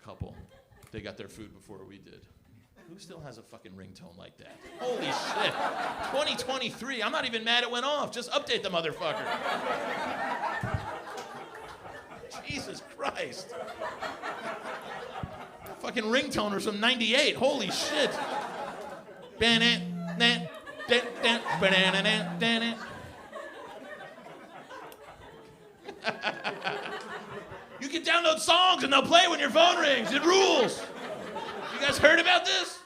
couple. They got their food before we did. Who still has a fucking ringtone like that? Holy shit. 2023. I'm not even mad it went off. Just update the motherfucker. Jesus Christ. Fucking ringtoners from 98. Holy shit. You can download songs and they'll play when your phone rings. It rules. You guys heard about this?